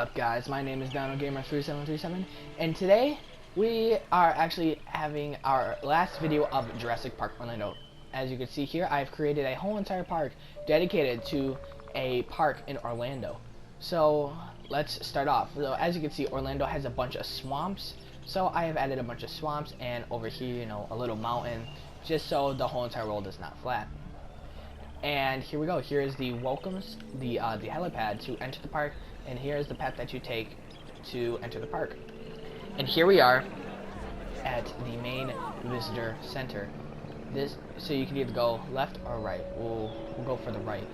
up, guys? My name is DinoGamer3737, and today we are actually having our last video of Jurassic Park Orlando. As you can see here, I've created a whole entire park dedicated to a park in Orlando. So let's start off. So as you can see, Orlando has a bunch of swamps, so I have added a bunch of swamps, and over here, you know, a little mountain, just so the whole entire world is not flat. And here we go. Here is the welcomes, the helipad to enter the park, and here is the path that you take to enter the park. And here we are at the main visitor center. So you can either go left or right. We'll go for the right.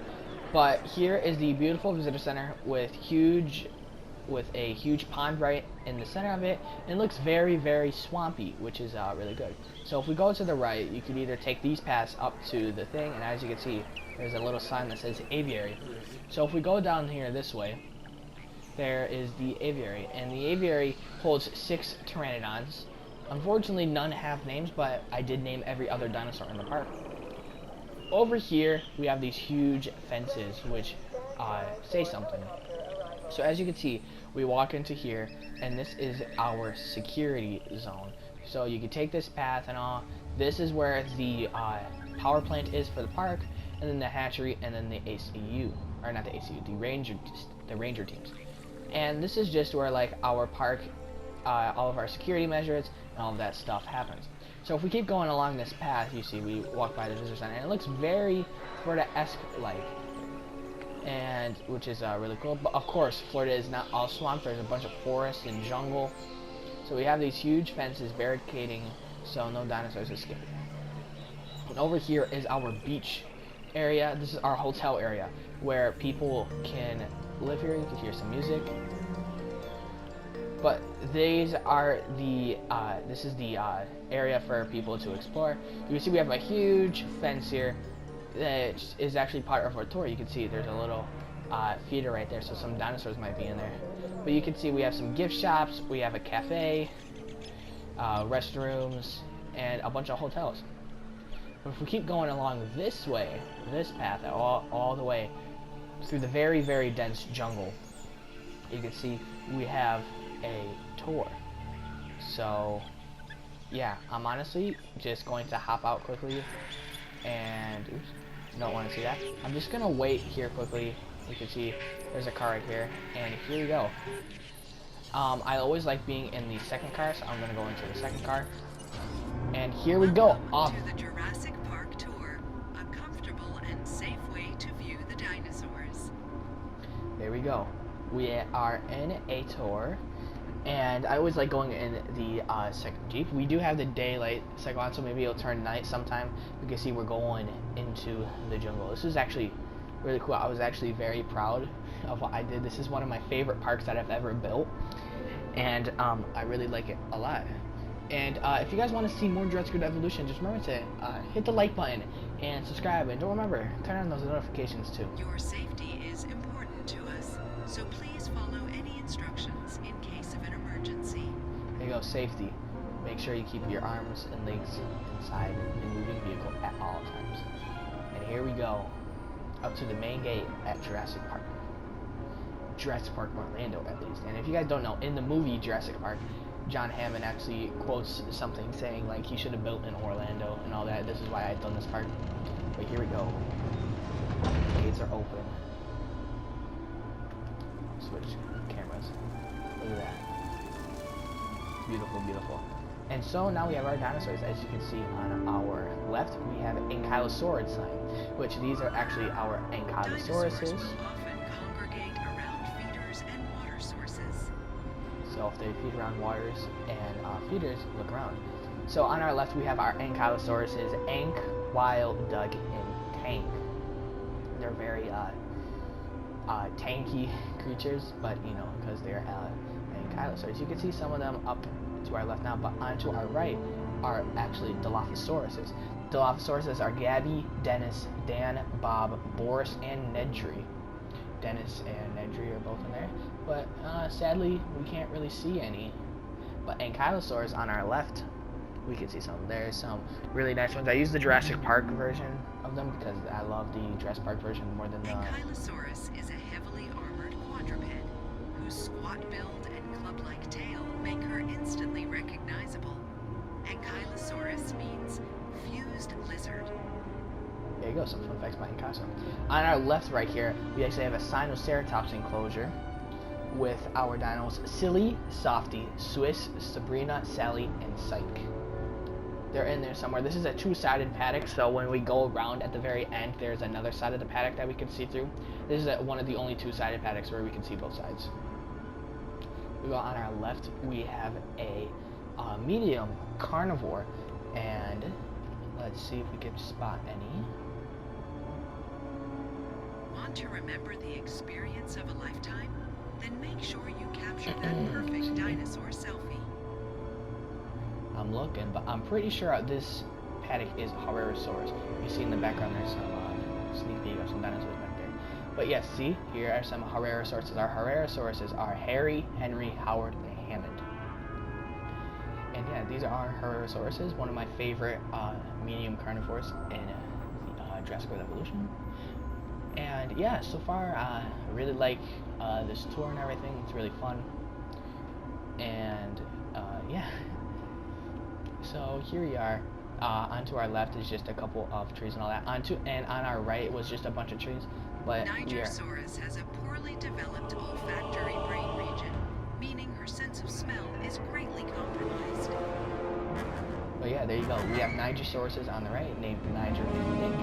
But here is the beautiful visitor center with a huge pond right in the center of it, and it looks very, very swampy, which is really good. So if we go to the right, you can either take these paths up to the thing, and as you can see, there's a little sign that says aviary. So if we go down here this way, there is the aviary, and the aviary holds 6 pteranodons. Unfortunately, none have names, but I did name every other dinosaur in the park. Over here, we have these huge fences, which say something. So as you can see, we walk into here, and this is our security zone. So you can take this path and all. This is where the power plant is for the park, and then the hatchery, and then the ACU, or not the ACU, the ranger teams. And this is just where like our park, all of our security measures, and all of that stuff happens. So if we keep going along this path, you see we walk by the visitor center, and it looks very Florida-esque like. And which is really cool. But of course, Florida is not all swamp. There's a bunch of forest and jungle. So we have these huge fences barricading so no dinosaurs escape. And over here is our beach area. This is our hotel area where people can live here. You can hear some music. But these are the this is the area for people to explore. You can see we have a huge fence here that is actually part of our tour. You can see there's a little feeder right there, so some dinosaurs might be in there. But you can see we have some gift shops, we have a cafe, restrooms, and a bunch of hotels. But if we keep going along this way, this path, all the way through the very, very dense jungle, you can see we have a tour. So yeah, I'm honestly just going to hop out quickly, and oops, don't want to see that. I'm just gonna wait here quickly. You can see there's a car right here, and here we go. I always like being in the second car, so I'm gonna go into the second car, and here we go. Off to the Jurassic Park tour, a comfortable and safe way to view the dinosaurs. There we go. We are in a tour, and I always like going in the second Jeep. We do have the daylight cycle on, so maybe it'll turn night sometime. You can see we're going into the jungle. This is actually really cool. I was actually very proud of what I did. This is one of my favorite parks that I've ever built, and I really like it a lot. And if you guys want to see more Jurassic Evolution, just remember to hit the like button and subscribe, and don't remember, turn on those notifications too. Your safety is important to us, so please follow any instructions in case of an emergency. There you go, safety. Make sure you keep your arms and legs inside the moving vehicle at all times. And here we go, up to the main gate at Jurassic Park. Jurassic Park Orlando, at least. And if you guys don't know, in the movie Jurassic Park, John Hammond actually quotes something saying like he should have built in Orlando and all that. This is why I've done this park. But here we go. The gates are open. Switch cameras. Look at that. Beautiful, beautiful. And so now we have our dinosaurs. As you can see on our left, we have Ankylosaurid sign, which these are actually our Ankylosauruses. Dinosaurs will often congregate around feeders and water sources. So if they feed around waters and feeders, look around. So on our left, we have our Ankylosauruses, Ank, Wild, Doug, and Tank. They're very tanky creatures, but you know, because they're Ankylosaurs. You can see some of them up to our left now, but onto our right are actually Dilophosauruses. Dilophosauruses are Gabby, Dennis, Dan, Bob, Boris, and Nedry. Dennis and Nedry are both in there, but sadly we can't really see any. But Ankylosaurs on our left, we can see some. There's some really nice ones. I use the Jurassic Park version of them because I love the Jurassic Park version more than the... Ankylosaurus is a heavily armored quadruped whose squat build and club-like tail make her instantly recognizable. Ankylosaurus means fused lizard. There you go, some fun facts about Ankylosaurus. On our left right here, we actually have a Sinoceratops enclosure with our dinos Silly, Softy, Swiss, Sabrina, Sally, and Psyche. They're in there somewhere. This is a two-sided paddock, so when we go around at the very end, there's another side of the paddock that we can see through. This is one of the only two-sided paddocks where we can see both sides. We go on our left, we have a medium carnivore, and let's see if we can spot any. Want to remember the experience of a lifetime? Then make sure you capture that perfect dinosaur selfie. I'm looking, but I'm pretty sure this paddock is Herrerasaurus. You see in the background there's some sneak peek of some dinosaurs back there. But yes, see, here are some Herrerasauruses. Our Herrerasauruses are Harry, Henry, Howard, and Hammond. And yeah, these are our Herrerasauruses, one of my favorite medium carnivores in Jurassic Evolution. And yeah, so far I really like this tour and everything. It's really fun. And yeah. So here we are. Onto our left is just a couple of trees and all that. And on our right was just a bunch of trees. But Nigersaurus has a poorly developed olfactory brain region, meaning her sense of smell is greatly compromised. But yeah, there you go. We have Nigersauruses on the right, named Niger and Nick.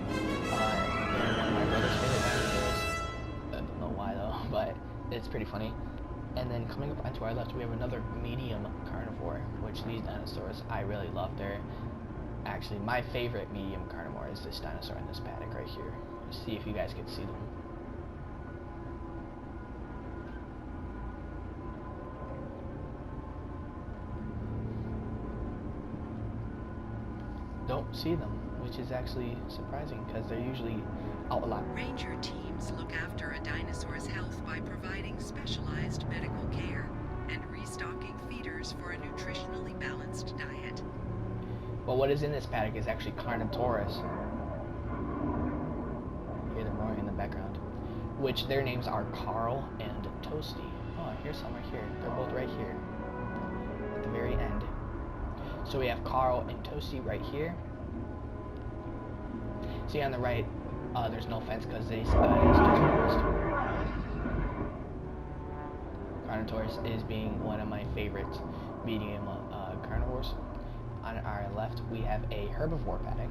They're one of my brother's favorite dinosaurs. I don't know why though, but it's pretty funny. And then coming up onto our left, we have another medium carnivore, which these dinosaurs I really love. They're actually my favorite medium carnivore is this dinosaur in this paddock right here. Let's see if you guys can see them. Don't see them, which is actually surprising because they're usually out a lot. Ranger teams look after a dinosaur's health by providing specialized medical care and restocking feeders for a nutritionally balanced diet. But what is in this paddock is actually Carnotaurus. You hear them roaring in the background. Which their names are Carl and Toasty. Oh, here's some right here. They're both right here. At the very end. So we have Carl and Toasty right here. See on the right, there's no fence because it's just forest. Carnotaurus is being one of my favorite medium carnivores. On our left, we have a herbivore paddock.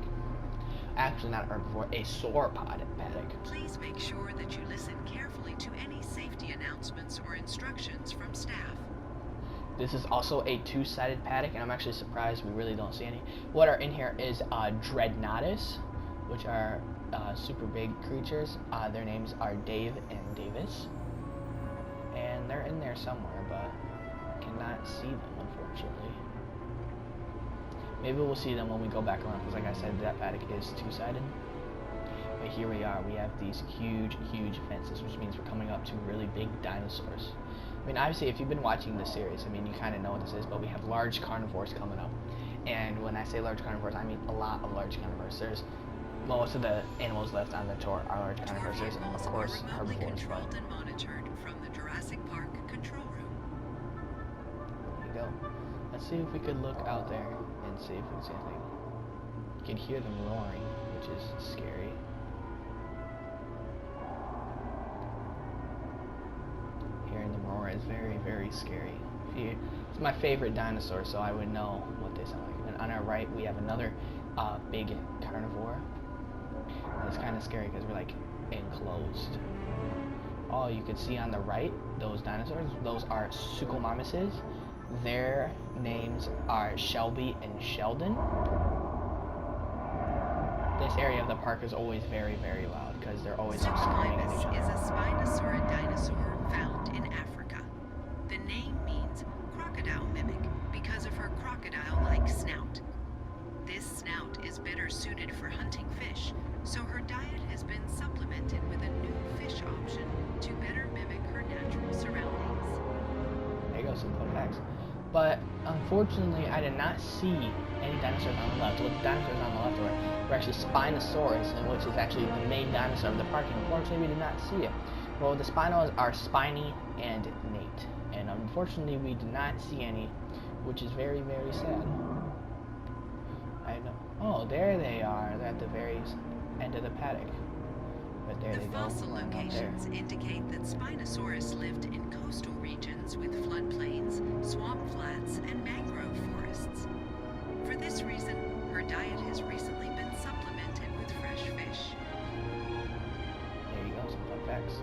Actually, not a herbivore, a sauropod paddock. Please make sure that you listen carefully to any safety announcements or instructions from staff. This is also a two-sided paddock, and I'm actually surprised we really don't see any. What are in here is Dreadnoughtus, which are super big creatures. Their names are Dave and Davis. And they're in there somewhere, but cannot see them, unfortunately. Maybe we'll see them when we go back around, because like I said, that paddock is two-sided. But here we are. We have these huge, huge fences, which means we're coming up to really big dinosaurs. I mean, obviously, if you've been watching the series, I mean, you kind of know what this is, but we have large carnivores coming up. And when I say large carnivores, I mean a lot of large carnivores. There's most of the animals left on the tour are large carnivores, and of course, herbivores. Controlled and monitored from the Jurassic Park control room. There you go. Let's see if we could look out there and see if we can see anything. You can hear them roaring, which is scary. Hearing them roar is very, very scary. It's my favorite dinosaur, so I would know what they sound like. And on our right, we have another big carnivore. And it's kind of scary because we're like enclosed. Oh, you can see on the right, those dinosaurs, those are Suchomimuses. Their names are Shelby and Sheldon. This area of the park is always very, very loud because they're always screaming at each other. Suchomimus is a Spinosaurid dinosaur found in Africa. The name means crocodile mimic because of her crocodile-like snout. This snout is better suited for hunting fish, so her diet has been supplemented with a new fish option to better mimic her natural surroundings. There you go, some fun facts. But unfortunately, I did not see any dinosaurs on the left. Well, the dinosaurs on the left were actually Spinosaurus, which is actually the main dinosaur of the park. And unfortunately, we did not see it. Well, the Spinos are Spiny and Nate, and unfortunately we did not see any, which is very, very sad. I know. Oh, there they are. They're at the very end of the paddock. But there The they go. fossil Running out there. locations indicate that Spinosaurus lived in coastal regions with floodplains, swamp flats, and mangrove forests. For this reason, her diet has recently been supplemented with fresh fish. There you go, some fun facts.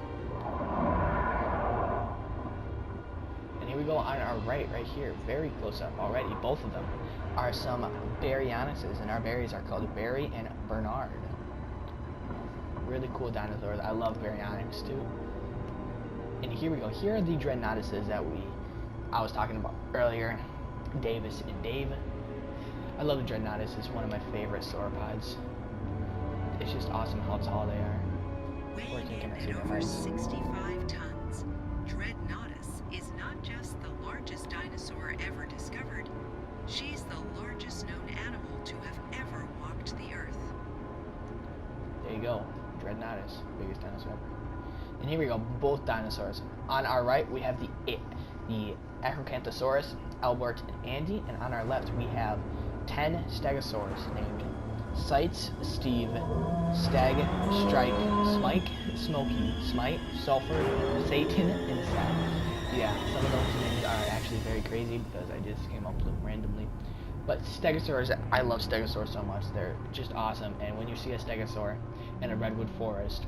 And here we go on our right here, very close up already. Both of them are some Baryonyxes, and our berries are called Barry and Bernard. Really cool dinosaurs. I love Baryonyx too. And here we go. Here are the Dreadnoughtuses that I was talking about earlier. Davis and Dave. I love the Dreadnoughtus. It's one of my favorite sauropods. It's just awesome how tall they are. Weighing in at over 65 tons, Dreadnoughtus is not just the largest dinosaur ever discovered, she's the largest known animal to have ever walked the earth. There you go. Dreadnoughtus, biggest dinosaur ever. And here we go, both dinosaurs. On our right, we have the Acrocanthosaurus, Albert and Andy, and on our left, we have 10 Stegosaurs named Sites, Steve, Stag, Strike, Smike, Smokey, Smite, Sulfur, Satan, and Sal. Yeah, some of those names are actually very crazy because I just came up with them randomly. But Stegosaurs, I love Stegosaurs so much. They're just awesome. And when you see a Stegosaur in a redwood forest.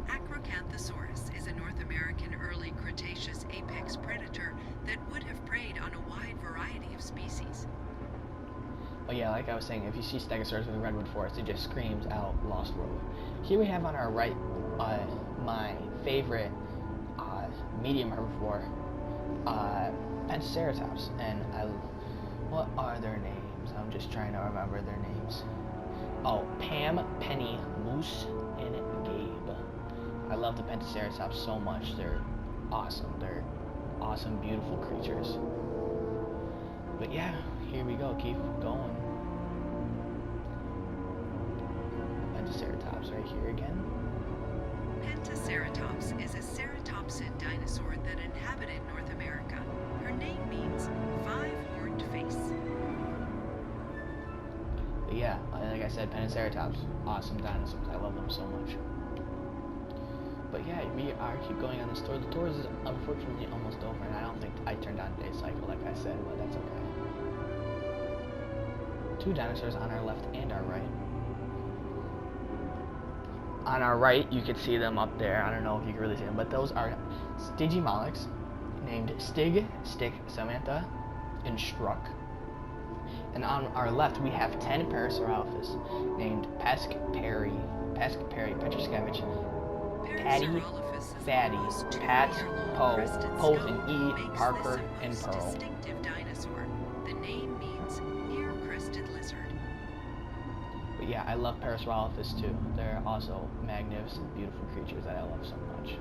Acrocanthosaurus is a North American early Cretaceous apex predator that would have preyed on a wide variety of species. Oh yeah, like I was saying, if you see Stegosaurs in the redwood forest, it just screams out Lost World. Here we have on our right my favorite medium herbivore, Pentaceratops. And what are their names? I'm just trying to remember their names. Oh, Pam, Penny, Moose, and Gabe. I love the Pentaceratops so much. They're awesome. They're awesome, beautiful creatures. But yeah, here we go. Keep going. Pentaceratops right here again. Pentaceratops is a ceratopsid dinosaur that inhabited North America. Her name means five-horned face. But yeah, like I said, Pentaceratops, awesome dinosaurs. I love them so much. But yeah, we are keep going on this tour. The tour is unfortunately almost over, and I don't think I turned on today's cycle like I said, but that's okay. 2 dinosaurs on our left and our right. On our right, you can see them up there. I don't know if you can really see them, but those are Stygimolochs, named Stig, Stick, Samantha, and Struck. And on our left, we have 10 Parasaurolophus, named Pesk, Perry, Petroskevich, Patty, Fatty, Pat, Poe, Pose, and E, Parker, and Pearl. Distinctive dinosaur. The name means near-crested lizard. But yeah, I love Parasaurolophus too. They're also magnificent, beautiful creatures that I love so much.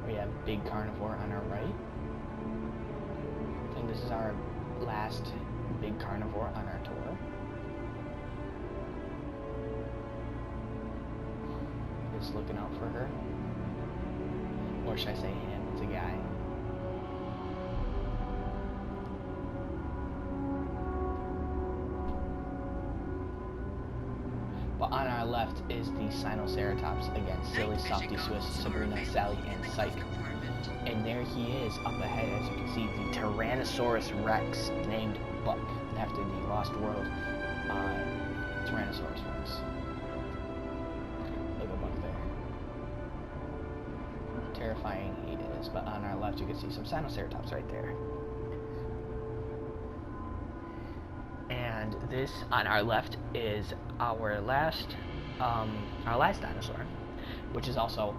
We have Big Carnivore on our right. I think this is our last big carnivore on our tour. Just looking out for her. Or should I say him? It's a guy. But on our left is the Sinoceratops. Again, Silly, Softy, Swiss, Sabrina, Sally, and Psych. And there he is up ahead, as you can see, the Tyrannosaurus Rex, named Buck, after the Lost World Tyrannosaurus Rex. Look at Buck there. Terrifying he is, but on our left you can see some Sinoceratops right there. And this on our left is our last dinosaur, which is also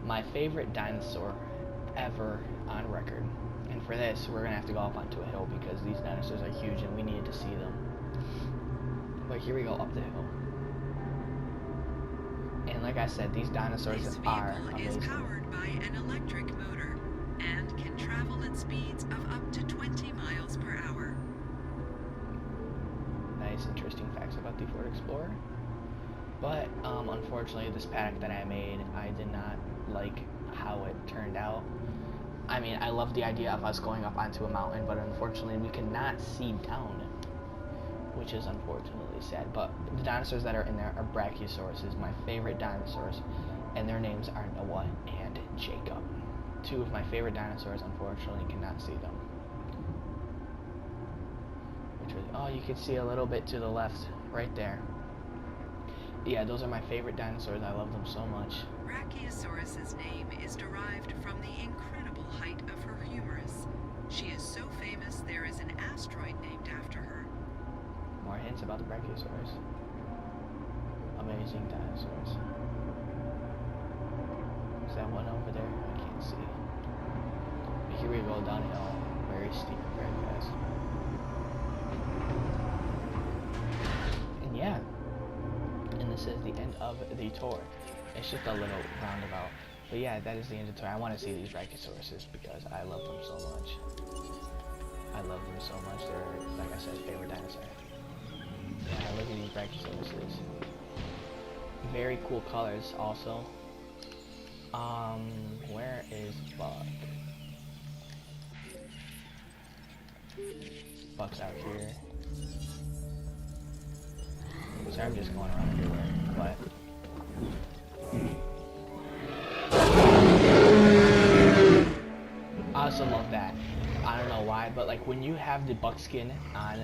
my favorite dinosaur ever on record. And for this, we're gonna have to go up onto a hill because these dinosaurs are huge and we needed to see them. But here we go up the hill. And like I said, these dinosaurs are amazing. This vehicle is powered by an electric motor and can travel at speeds of up to 20 miles per hour. Nice, interesting facts about the Ford Explorer. But unfortunately, this paddock that I made, I did not like how it turned out. I mean, I love the idea of us going up onto a mountain, but unfortunately we cannot see down, which is unfortunately sad. But the dinosaurs that are in there are Brachiosauruses, my favorite dinosaurs, and their names are Noah and Jacob. Two of my favorite dinosaurs, unfortunately, cannot see them. Oh, you can see a little bit to the left, right there. Yeah, those are my favorite dinosaurs. I love them so much. Brachiosaurus's name is derived from the incredible height of her humerus. She is so famous there is an asteroid named after her. More hints about the Brachiosaurus. Amazing dinosaurs. Is that one over there? I can't see. But here we go downhill. Very steep, very fast. And yeah. And this is the end of the tour. It's just a little roundabout. But yeah, that is the end of the tour. I want to see these Brachiosauruses because I love them so much. I love them so much. They're, like I said, favorite dinosaur. Yeah, look at these Brachiosauruses. Very cool colors also. Where is Buck? Buck's out here. Sorry, I'm just going around everywhere, but I also love that. I don't know why, but like when you have the buckskin on,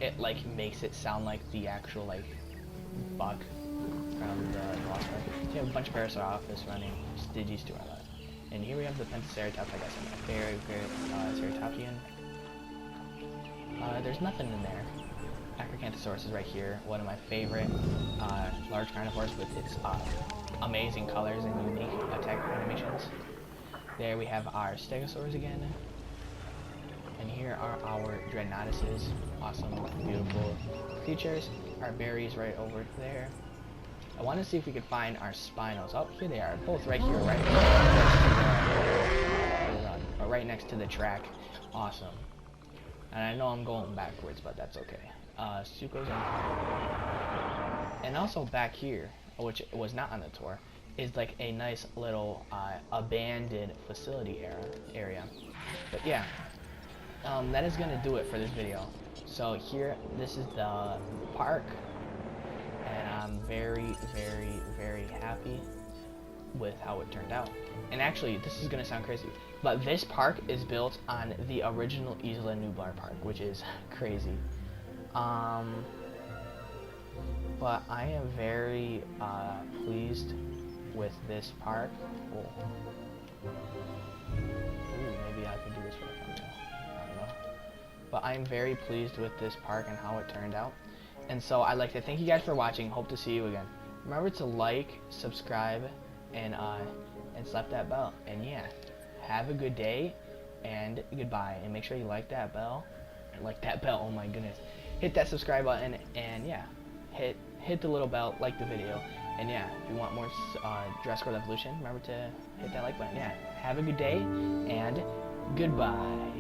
it like makes it sound like the actual like buck from the Lost Ark. So you have a bunch of Parasaurolophus running, Styges to our left. And here we have the Pentaceratops, like I said, my very Ceratopsian. There's nothing in there. Acrocanthosaurus is right here, one of my favorite large carnivores with its amazing colors and unique attack animations. There we have our Stegosaurs again. And here are our Dreadnoughtuses, awesome, beautiful creatures. Our berries right over there. I want to see if we could find our Spinos. Oh, here they are, both right here, right next to the track. Awesome. And I know I'm going backwards, but that's okay. Sucos and also back here, which was not on the tour, is like a nice little abandoned facility area. But yeah, that is gonna do it for this video. So here, this is the park, and I'm very, very, very happy with how it turned out. And actually, this is gonna sound crazy, but this park is built on the original Isla Nublar park, which is crazy. But I am very pleased with this park. Ooh, maybe I could do this for a thumbnail. I don't know. But I'm very pleased with this park and how it turned out. And so I'd like to thank you guys for watching. Hope to see you again. Remember to like, subscribe, and slap that bell. And yeah, have a good day and goodbye. And make sure you like that bell. Oh my goodness. Hit that subscribe button and yeah, hit the little bell, like the video, and yeah, if you want more Jurassic World Evolution, remember to hit that like button. Yeah, have a good day and goodbye.